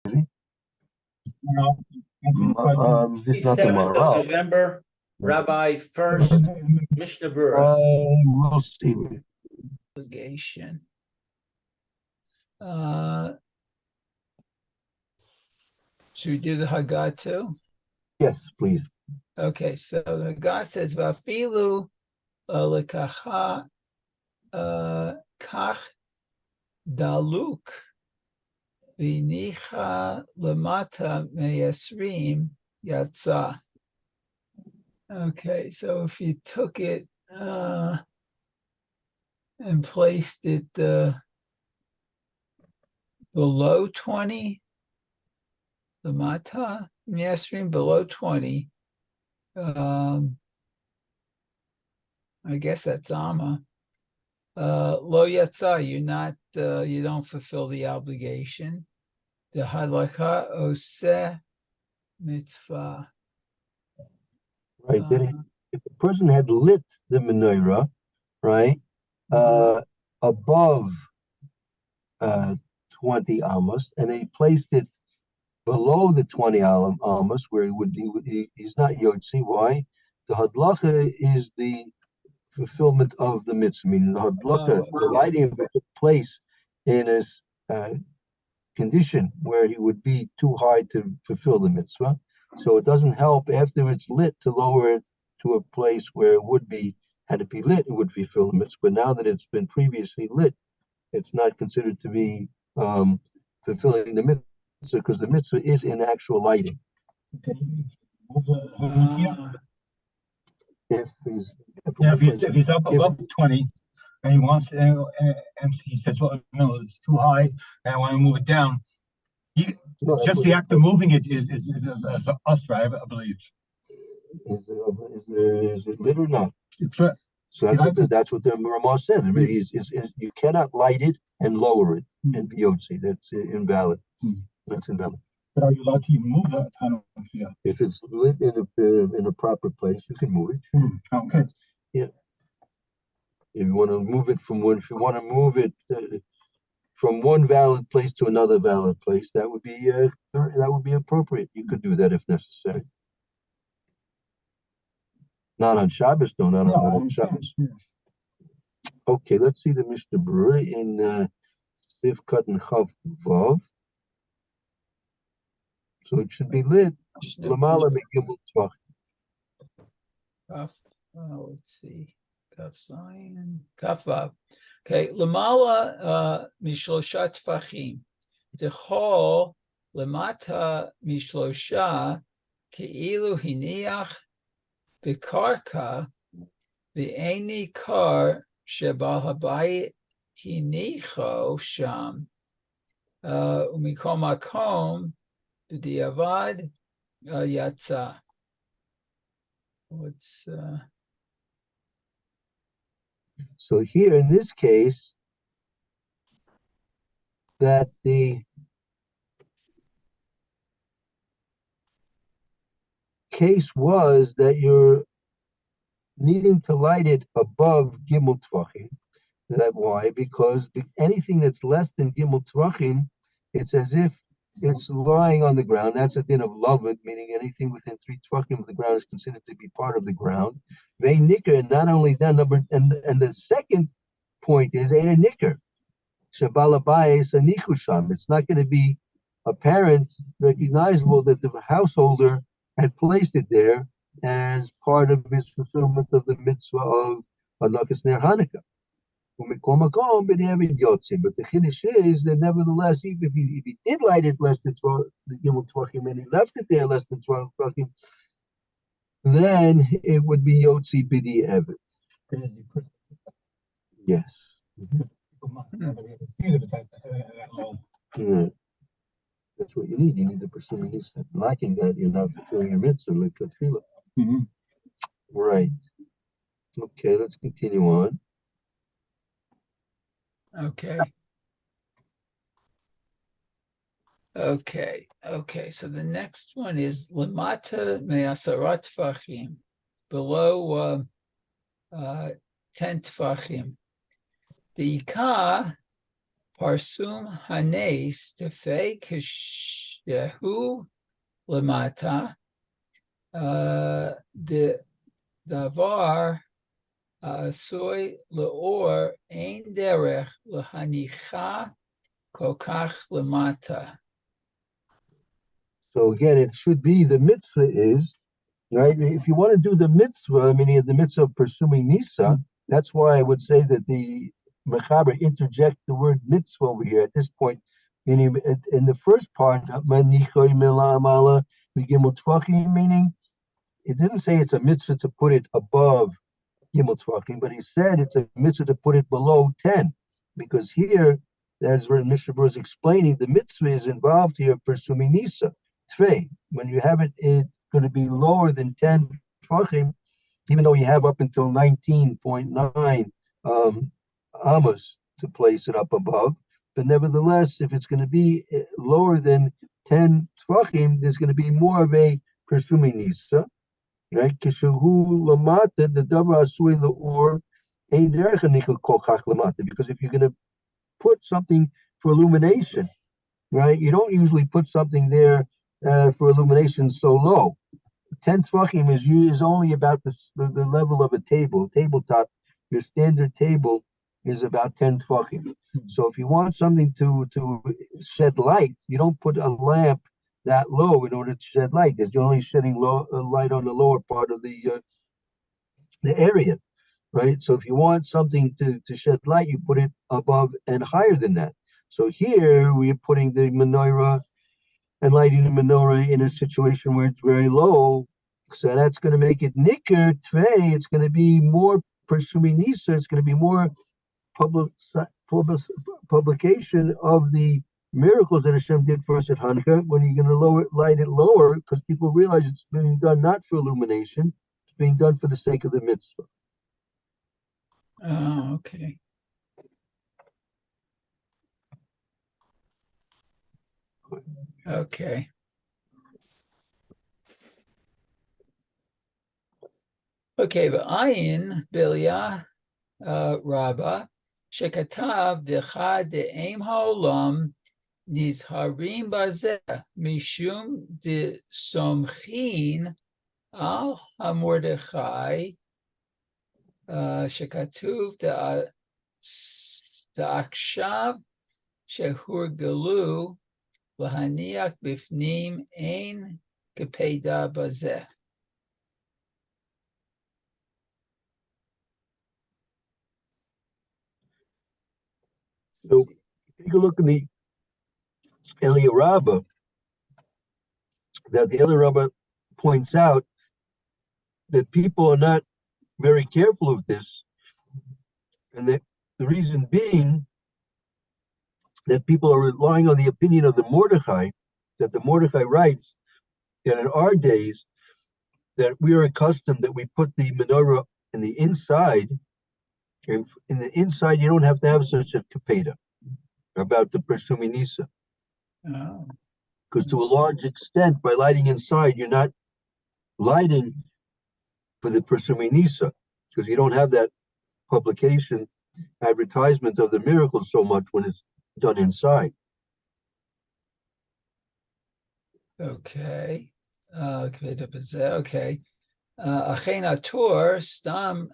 This is not the 7th of Maharal. November, Rabbi Furst, Mishna Berura. We'll see. Obligation. Should we do the Haggah too? Yes, please. Okay, so the Haggah says, "Vafilu lekacha kach daluk v'nicha lemata meyasrim yatsa." Okay, so if you took it and placed it below 20, the mata miyasrim below 20, I guess that's ama. Lo yatsa, you're not, you don't fulfill the obligation. The halakha oseh mitzvah. Right. If the person had lit the menorah, right, above 20 amos, and they placed it below the 20 amos, where he's not yotzi. Why? The hadlacha is the fulfillment of the mitzvah. I mean, the hadlacha, the lighting of it took place in a condition where he would be too high to fulfill the mitzvah. So it doesn't help after it's lit to lower it to a place where it would be, had it be lit, it would fulfill the mitzvah. But now that it's been previously lit, it's not considered to be fulfilling the mitzvah, because the mitzvah is in actual lighting. If he's up above 20 and he wants and he says, well, no, it's too high and I want to move it down. Just the act of moving it is us, right? I believe. Is it lit or not? It's right. So that's what the Ramah said. You cannot light it and lower it and be yotzi. That's invalid. That's invalid. But are you allowed to even move that? I don't know. Yeah. If it's lit in a proper place, you can move it. Okay. Yeah. If you want to move it from one, from one valid place to another valid place, that would be appropriate. You could do that if necessary. Not on Shabbos, though. Not on Shabbos. Yeah. Okay, let's see the Mishna Berura in Sivkat and Chav Vav. So it should be lit. Lamala megimel tvach. Let's see. Kaf Zion. Kaf Vav. Okay, Lamala mishlosha tfachim. Dechol lemata mishlosha keilu hiniach bekarka ve'eni kar sheba habayit hinicho sham umikom makom b'diavad yatsa. What's So here in this case, that the case was that you're needing to light it above Gimel Tvachim. That why? Because anything that's less than Gimel Tvachim, it's as if it's lying on the ground. That's a din of Lamed, meaning anything within 3 Tvachim of the ground is considered to be part of the ground. Vei Nicker, not only that number, and the second point is a Nicker. Shabalabayis a Nichusham. It's not going to be apparent, recognizable that the householder had placed it there as part of his fulfillment of the mitzvah of Hanakas Ner Hanukkah. But the chiddush is that nevertheless, even if he did light it less than 12 tvachim and he left it there less than 12 tvachim, then it would be yotzi b'di evet. Yes. That's what you need. You need the percentage. Lacking that, you're not fulfilling your mitzvah like tefillah. Right. Okay, let's continue on. okay. So the next one is lemata me'asarat tfachim, below 10 tfachim. The ikah parsum hanes tefei Shehu lemata the davar asoi leor ein derech lehanicha kokach lemata. So again, it should be the mitzvah is, right? If you want to do the mitzvah, meaning the mitzvah of pursuing Nisa, that's why I would say that the Mechaber interject the word mitzvah over here at this point, meaning in the first part, meaning it didn't say it's a mitzvah to put it above Gimel Tvachim, but he said it's a mitzvah to put it below 10, because here, as Mr. Burr is explaining, the mitzvah is involved here pursuing Nisa. Tvei, when you have it, it's going to be lower than 10 Tvachim, even though you have up until 19.9 Amos to place it up above. But nevertheless, if it's going to be lower than 10 Tvachim, there's going to be more of a pursuing Nisa. Right? Because if you're going to put something for illumination, right? You don't usually put something there for illumination so low. 10 tvachim is only about the level of a tabletop. Your standard table is about 10 tvachim. So if you want something to shed light, you don't put a lamp that low in order to shed light, because you're only shedding light on the lower part of the area, right? So if you want something to shed light, you put it above and higher than that. So here we're putting the menorah and lighting the menorah in a situation where it's very low. So that's going to make it nicker tvei. It's going to be more pursuing Nisa. It's going to be more publication of the miracles that Hashem did for us at Hanukkah. When you're going to light it lower, because people realize it's being done not for illumination, it's being done for the sake of the mitzvah. Oh, okay. Okay. Okay, but Ayin Bilia Rabba Shekatav Decha De'em Haolam Nizharim Bazeh Mishum De Somchin Al HaMordechai Shekatuv De'akshav Shehur Galu Lahaniach Bifnim Ein Kepeda Bazeh. So take a look in the Eliyah Rabbah, that the Eliyah Rabbah points out that people are not very careful of this, and that the reason being that people are relying on the opinion of the Mordechai, that the Mordechai writes that in our days that we are accustomed that we put the menorah in the inside. In the inside, you don't have to have such a kapeda about the Persumi Nisa. Because to a large extent, by lighting inside, you're not lighting for the Persumi Nisa, because you don't have that publication, advertisement of the miracles so much when it's done inside. Okay. Okay. Achen atur stam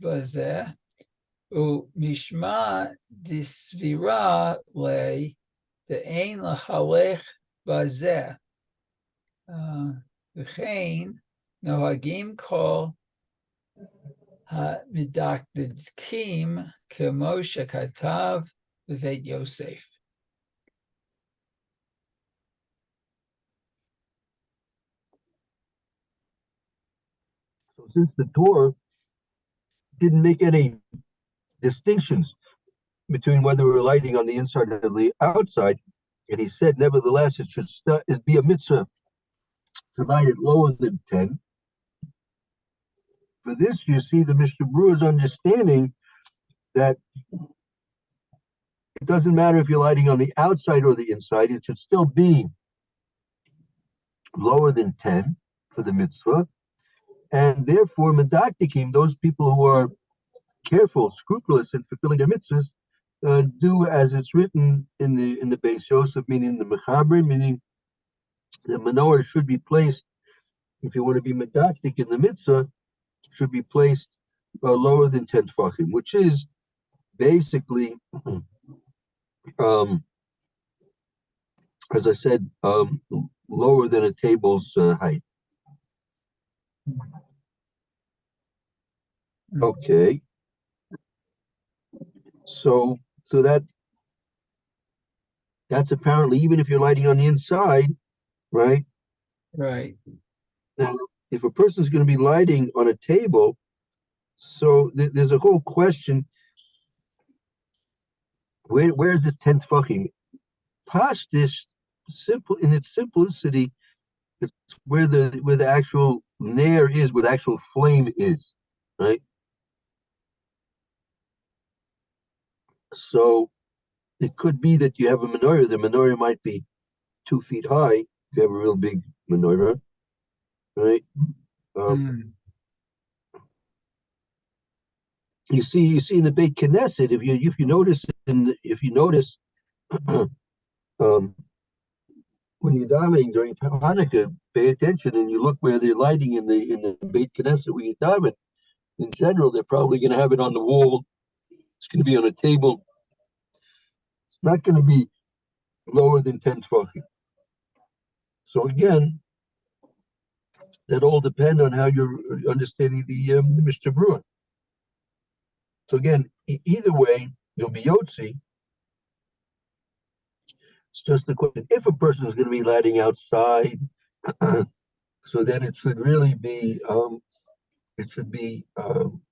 bazeh u mishma disvira le de'ein lachalech bazeh v'chein nohagim kol ha-midakdkim kemo shekatav v'veit Yosef. So since the Torah didn't make any distinctions between whether we're lighting on the inside or the outside, and he said, nevertheless, it should be a mitzvah to light it lower than 10. For this, you see the Mr. Brewer's understanding that it doesn't matter if you're lighting on the outside or the inside, it should still be lower than 10 for the mitzvah. And therefore, medaktikim, those people who are careful, scrupulous in fulfilling their mitzvahs, do as it's written in the Beis Yosef, meaning the Mechaber, meaning the menorah should be placed, if you want to be medactic in the mitzvah, should be placed lower than 10 tefachim, which is basically, as I said, lower than a table's height. Okay. So that's apparently, even if you're lighting on the inside, right? Right. Now, if a person's going to be lighting on a table, so there's a whole question. Where is this 10 tefachim? Pashtish, simple in its simplicity, it's where the actual nair is, where the actual flame is, right? So it could be that you have a menorah. The menorah might be 2 feet high if you have a real big menorah, right? You see in the Beit Knesset, if you notice when you're davening during Hanukkah, pay attention and you look where they're lighting in the Beit Knesset where you daven. In general, they're probably going to have it on the wall. It's going to be on a table. It's not going to be lower than 10 tefachim. So again, that all depends on how you're understanding the Mishna Berura. So again, either way, you'll be Yotzi. It's just the question. If a person is going to be lighting outside, so then it should really be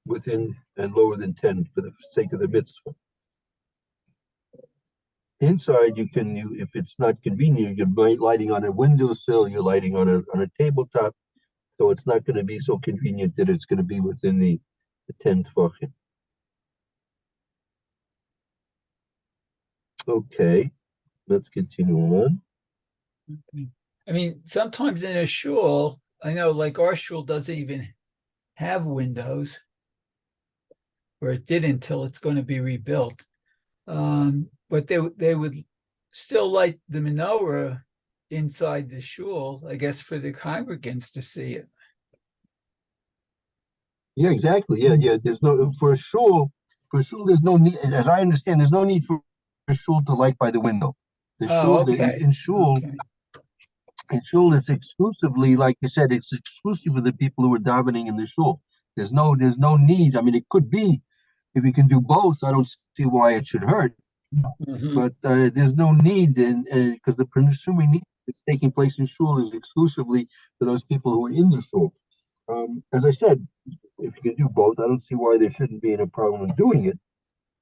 within and lower than 10 for the sake of the mitzvah. Inside, if it's not convenient, you're lighting on a windowsill, you're lighting on a tabletop, so it's not going to be so convenient that it's going to be within the 10 tefachim. Okay, let's continue on. I mean, sometimes in a shul, I know like our shul doesn't even have windows, or it did until it's going to be rebuilt. But they would still light the menorah inside the shul, I guess, for the congregants to see it. Yeah, exactly. Yeah. There's no for a shul. There's no need, as I understand, there's no need for a shul to light by the window. In shul, it's exclusively, like you said, it's exclusive for the people who are davening in the shul. There's no need. I mean, it could be if you can do both. I don't see why it should hurt. But there's no need, because the presuming need that's taking place in shul is exclusively for those people who are in the shul. As I said, if you can do both, I don't see why there shouldn't be any problem in doing it.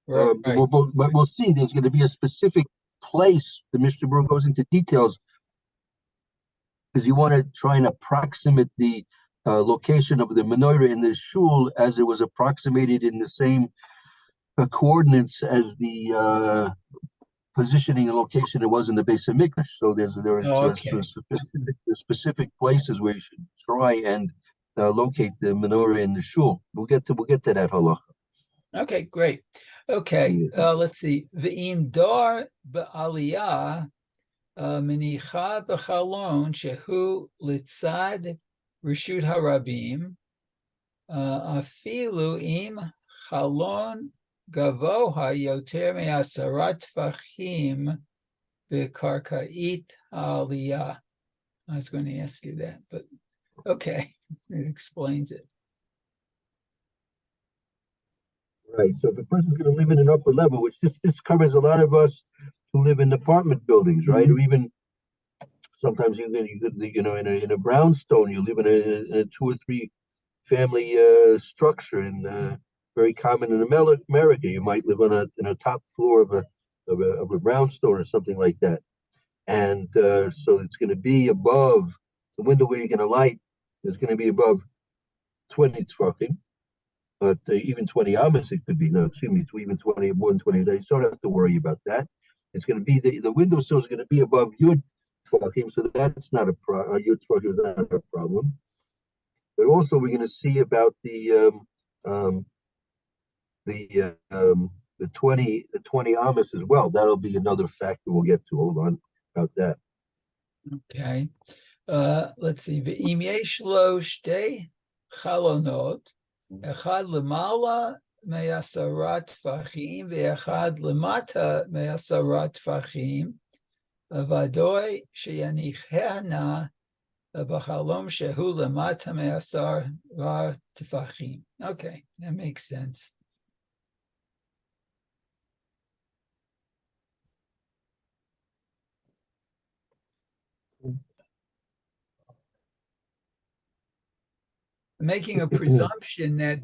Right. But we'll see. There's going to be a specific place. The Mishna Berura goes into details because you want to try and approximate the location of the menorah in the shul as it was approximated in the same coordinates as the positioning and location it was in the Beis Hamikdash. So there are specific places where you should try and locate the menorah in the shul. We'll get to that halacha. Okay, great. Okay, let's see. V'im dar ba'aliyah menicha b'chalon shehu litzad reshut harabim afilu im chalon gavoha yoter me'asarat tefachim b'karka'it aliyah. I was going to ask you that, but okay, it explains it. Right. So if a person's going to live in an upper level, which this covers a lot of us who live in apartment buildings, right? Or even sometimes you could in a brownstone, you live in a 2 or 3 family structure, and very common in America. You might live on a top floor of a brownstone or something like that, and so it's going to be above the window where you're going to light is going to be above 20 tefachim. But even 20 amas it could be. No, excuse me, even 20, more than 20 days. You don't have to worry about that. It's going to be the windowsill is going to be above yud tefachim, so that's not a problem. Yud tefachim is not a problem. But also we're going to see about the the 20 amos as well. That'll be another factor we'll get to. Hold on about that. Okay. Let's see. Ve'im yesh lo shtei chalonot, echad lemala me'asara tfachim, ve'echad lemata me'asara tfachim, vadoi sheyanichena b'chalom shehu lemata me'asara tfachim. Okay, that makes sense. Making a presumption that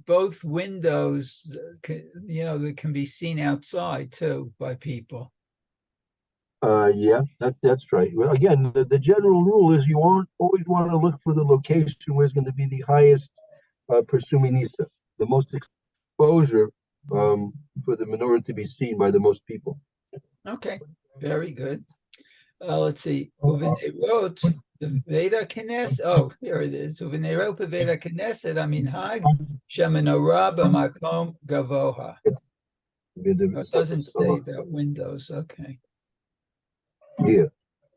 both windows, that can be seen outside too by people. Yeah, that's right. Well, again, the general rule is you always want to look for the location where it's going to be the highest persuminisa, the most exposure for the menorah to be seen by the most people. Okay, very good. Let's see. Uvenerot Veda Knesset. Oh, here it is. Uvenerot Veda Knesset Aminhag Shemenorah B'Makom Gavoha. It doesn't say about windows. Okay. Yeah,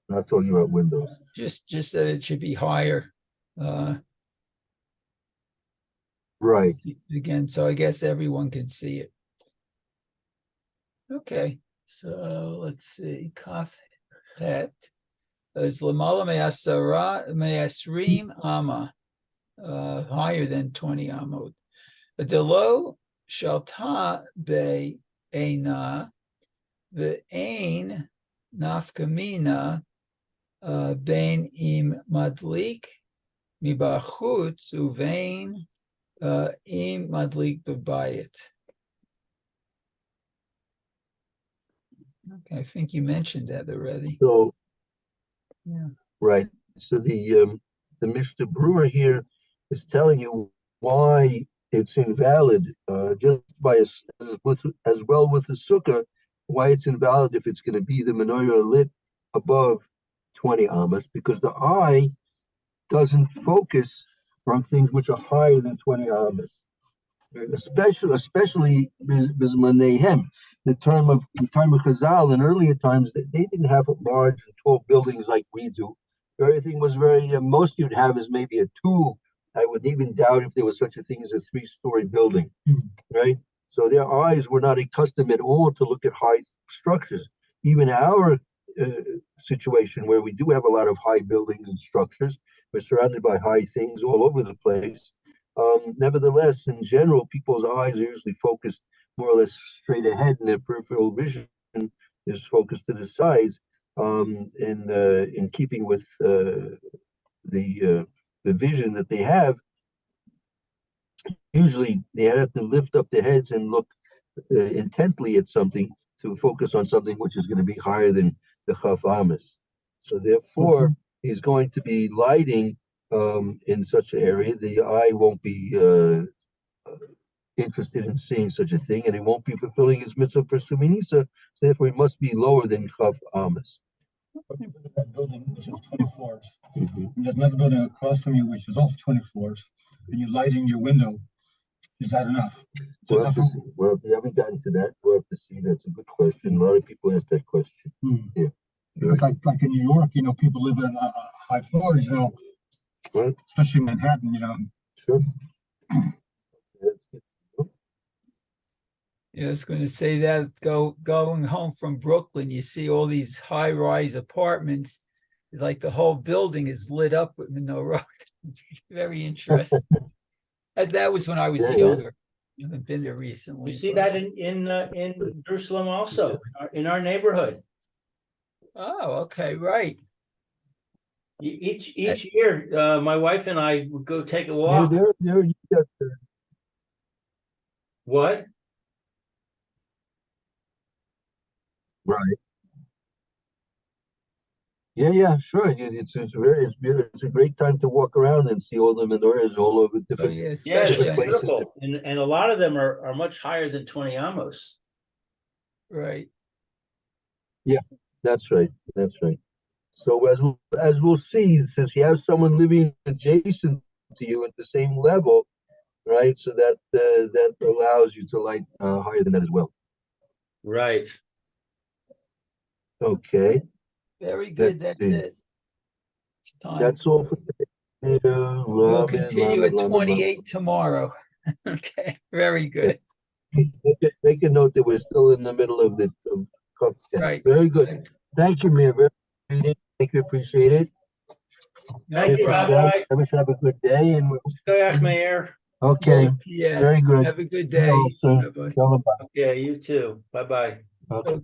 not talking about windows. Just that it should be higher. Right. Again, so I guess everyone can see it. Okay, so let's see. Kaf Het is Lamala Me'asrim Ama, higher than 20 Amot. Delo Shalta Be Eina, the Ein Nafkamina Bein Im Madlik Mibachut Uvein Im Madlik Bebayit. Okay, I think you mentioned that already. So, yeah, right. So the Mr. Brewer here is telling you why it's invalid, just by as well with the sukkah, why it's invalid if it's going to be the menorah lit above 20 amas, because the eye doesn't focus on things which are higher than 20 amas. Especially Bismanehem, the time of Chazal in earlier times, they didn't have large and tall buildings like we do. Everything was very, most you'd have is maybe a two. I would even doubt if there was such a thing as a 3-story building, right? So their eyes were not accustomed at all to look at high structures. Even our situation where we do have a lot of high buildings and structures, we're surrounded by high things all over the place. Nevertheless, in general, people's eyes are usually focused more or less straight ahead, and their peripheral vision is focused to the sides, in keeping with the vision that they have. Usually, they have to lift up their heads and look intently at something to focus on something which is going to be higher than the Chaf Amas. So therefore, he's going to be lighting in such an area. The eye won't be interested in seeing such a thing, and he won't be fulfilling his mitzvah persuminisa. So therefore, he must be lower than Chaf Amas. That building, which is 20 floors. And there's another building across from you, which is also 20 floors. And you're lighting your window. Is that enough? Well, we haven't gotten to that. We'll have to see. That's a good question. A lot of people ask that question. Yeah. Because like in New York, people live in high floors, Right. Especially in Manhattan, Sure. Yeah, I was going to say that going home from Brooklyn, you see all these high-rise apartments. It's like the whole building is lit up with menorah. Very interesting. That was when I was younger. I haven't been there recently. You see that in Jerusalem also, in our neighborhood. Oh, okay, right. Each year, my wife and I would go take a walk. What? Right. Yeah, sure. It's a great time to walk around and see all the menorahs all over different. Yeah, It's especially beautiful, and a lot of them are much higher than 20 amos. right. Yeah, that's right. So as we'll see, since you have someone living adjacent to you at the same level, right? So that that allows you to light higher than that as well. Right. Okay, Very good. let's That's see. it. It's time. That's all for today. We'll continue at 28 tomorrow. Okay, very good. Make a note that we're still in the middle of the cup test. Right. Very good. Thank you, Mayor. Thank you. Appreciate it. No Thank you, problem. Rabbi. Everyone have a good day. And Skoyach, Mayor. okay, Yeah. very good. Have a good You day. also. Bye-bye. Bye-bye. Yeah, you too. Bye-bye. Okay. Okay.